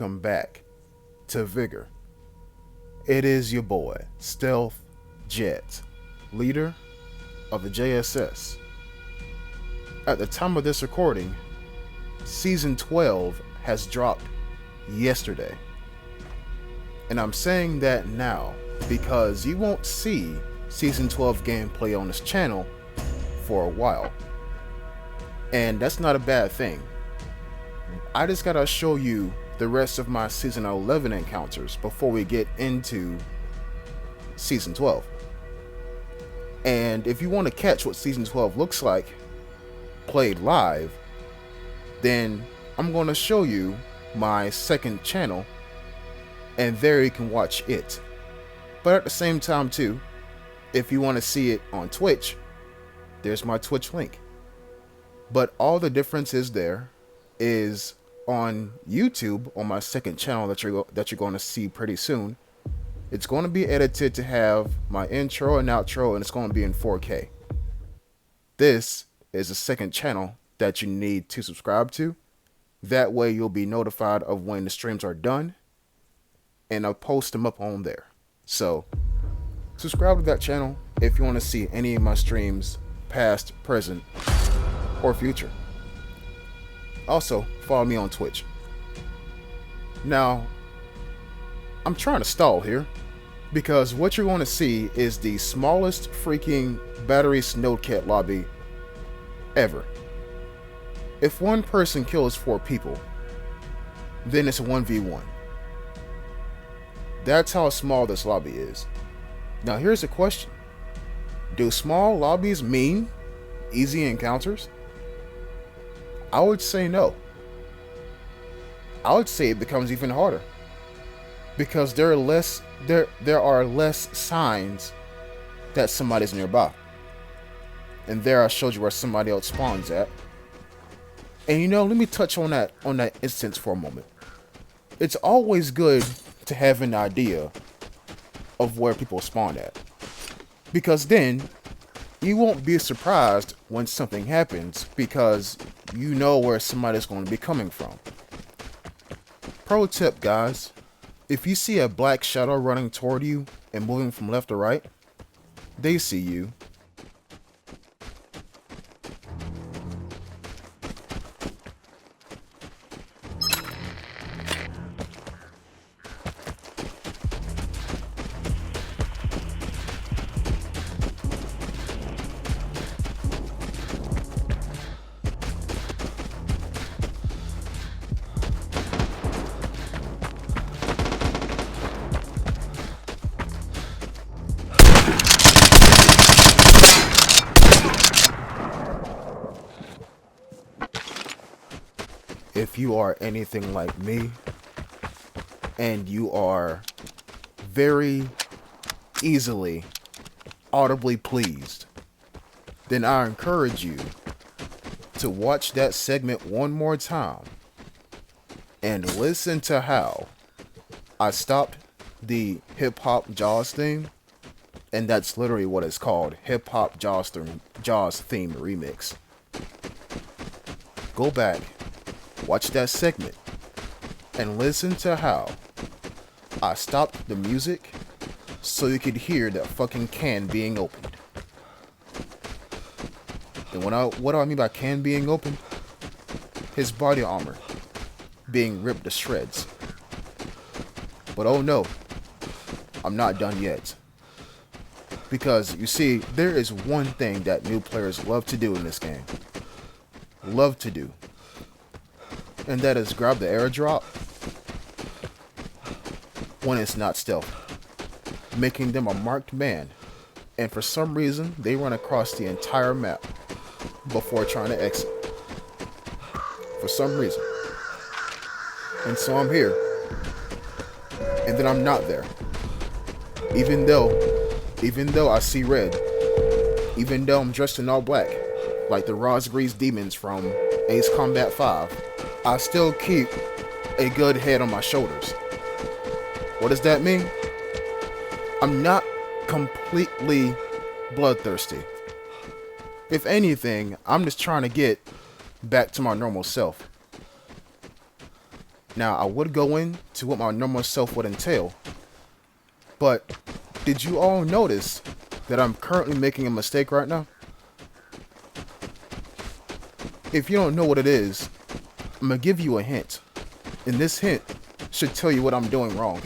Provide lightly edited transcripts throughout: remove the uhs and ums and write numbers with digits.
welcome back to Vigor. It is your boy, Stealth Jet, leader of the JSS. At the time of this recording, Season 12 has dropped yesterday. And I'm saying that now because you won't see Season 12 gameplay on this channel for a while. And that's not a bad thing. I just gotta show you the rest of my Season 11 encounters before we get into Season 12. And if you want to catch what Season 12 looks like played live, then I'm going to show you my second channel, and there you can watch it. But at the same time too, if you want to see it on Twitch, there's my Twitch link. But all the difference is there is on YouTube, on my second channel that you're going to see pretty soon. It's going to be edited to have my intro and outro, and it's going to be in 4K. This is the second channel that you need to subscribe to. That way you'll be notified of when the streams are done, and I'll post them up on there. So subscribe to that channel if you want to see any of my streams, past, present, or future. Also, follow me on Twitch. Now, I'm trying to stall here, because what you're going to see is the smallest freaking Batterie Snodekt lobby ever. If one person kills 4 people, then it's a 1v1. That's how small this lobby is. Now here's a question. Do small lobbies mean easy encounters? I would say no. I would say it becomes even harder, because there are less signs that somebody's nearby. And there I showed you where somebody else spawns at. And let me touch on that instance for a moment. It's always good to have an idea of where people spawn at, because then you won't be surprised when something happens, because you know where somebody's going to be coming from. Pro tip, guys. If you see a black shadow running toward you and moving from left to right, they see you. If you are anything like me, and you are very easily audibly pleased, then I encourage you to watch that segment one more time and listen to how I stopped the hip-hop Jaws theme, and that's literally what it's called, hip-hop Jaws theme remix. Go back, watch that segment, and listen to how I stopped the music so you could hear that fucking can being opened. And what do I mean by can being opened? His body armor being ripped to shreds. But oh no, I'm not done yet. Because you see, there is one thing that new players love to do in this game. Love to do. And that is grab the airdrop when it's not stealth, making them a marked man, and for some reason they run across the entire map before trying to exit. For some reason. And so I'm here, and then I'm not there. Even though I see red, even though I'm dressed in all black, like the Rosgrease demons from Ace Combat 5, I still keep a good head on my shoulders. What does that mean? I'm not completely bloodthirsty. If anything, I'm just trying to get back to my normal self. Now, I would go into what my normal self would entail, but did you all notice that I'm currently making a mistake right now? If you don't know what it is, I'm going to give you a hint, and this hint should tell you what I'm doing wrong.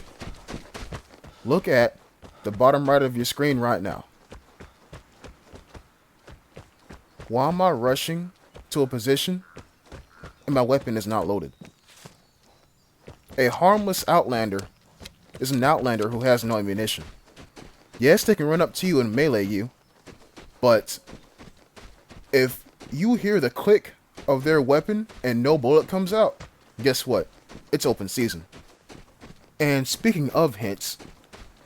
Look at the bottom right of your screen right now. Why am I rushing to a position and my weapon is not loaded? A harmless outlander is an outlander who has no ammunition. Yes, they can run up to you and melee you, but if you hear the click of their weapon and no bullet comes out, guess what? It's open season. And speaking of hints,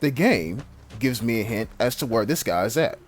the game gives me a hint as to where this guy is at.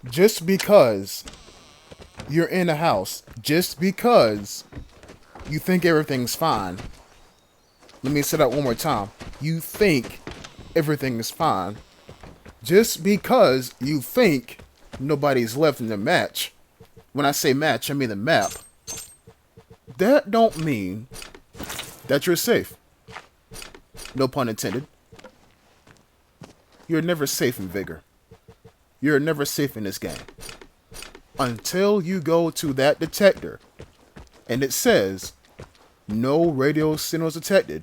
Just because you're in a house, just because you think everything's fine. Let me say that one more time. You think everything is fine. Just because you think nobody's left in the match. When I say match, I mean the map. That don't mean that you're safe. No pun intended. You're never safe in Vigor. You're never safe in this game. Until you go to that detector and it says no radio signals detected,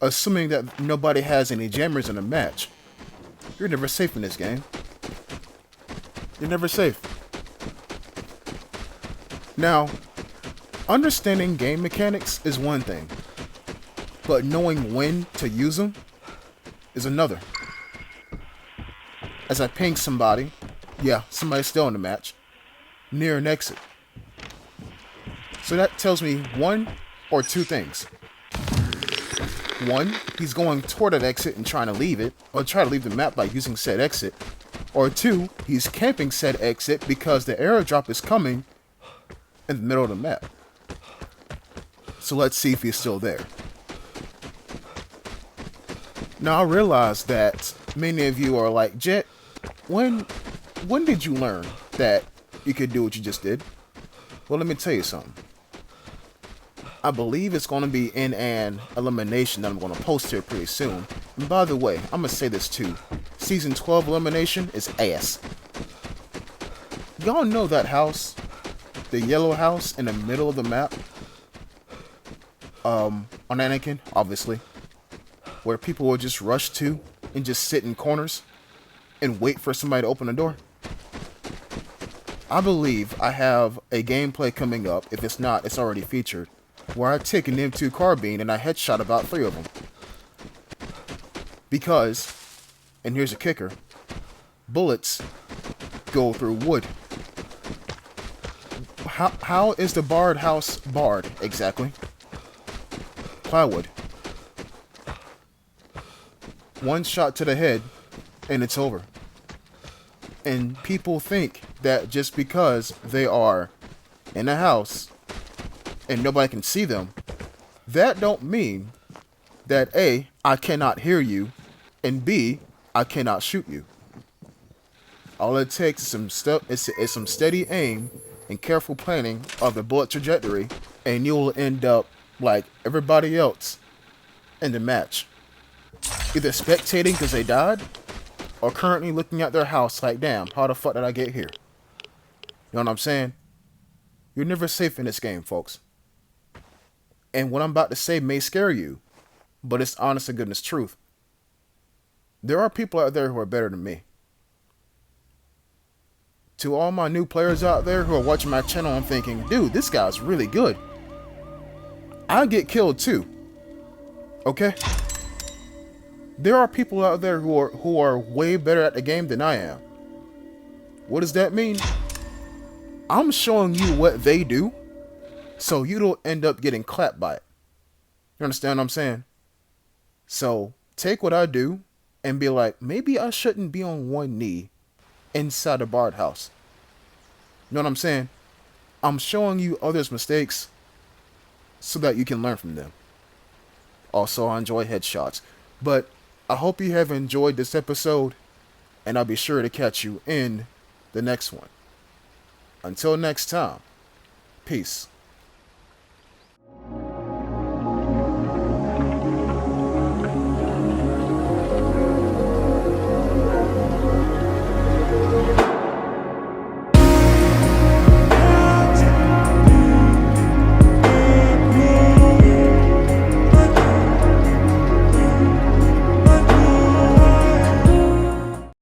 assuming that nobody has any jammers in the match, you're never safe in this game. You're never safe. Now, understanding game mechanics is one thing, but knowing when to use them is another. As I ping somebody, yeah, somebody's still in the match, near an exit. So that tells me one or two things. One, he's going toward that exit and trying to leave it, or try to leave the map by using said exit. Or two, he's camping said exit because the airdrop is coming in the middle of the map. So let's see if he's still there. Now I realize that many of you are like, Jet, when did you learn that you could do what you just did? Well, let me tell you something. I believe it's going to be in an elimination that I'm going to post here pretty soon. And by the way, I'm going to say this too. Season 12 elimination is ass. Y'all know that house? The yellow house in the middle of the map? On Anakin, obviously. Where people will just rush to and just sit in corners and wait for somebody to open the door. I believe I have a gameplay coming up, if it's not, it's already featured, where I take an M2 carbine and I headshot about 3 of them. Because, and here's a kicker, bullets go through wood. How is the barred house barred exactly? Plywood. One shot to the head and it's over. And people think that just because they are in a house and nobody can see them, that don't mean that A, I cannot hear you, and B, I cannot shoot you. All it takes is some steady aim and careful planning of the bullet trajectory, and you'll end up like everybody else in the match. Either spectating because they died, or currently looking at their house like, damn, how the fuck did I get here? You know what I'm saying? You're never safe in this game, folks. And what I'm about to say may scare you, but it's honest to goodness truth. There are people out there who are better than me. To all my new players out there who are watching my channel, I'm thinking, dude, this guy's really good. I get killed too. Okay? There are people out there who are way better at the game than I am. What does that mean? I'm showing you what they do, so you don't end up getting clapped by it. You understand what I'm saying? So take what I do and be like, maybe I shouldn't be on one knee inside a barred house. You know what I'm saying? I'm showing you others' mistakes so that you can learn from them. Also, I enjoy headshots. But I hope you have enjoyed this episode, and I'll be sure to catch you in the next one. Until next time, peace.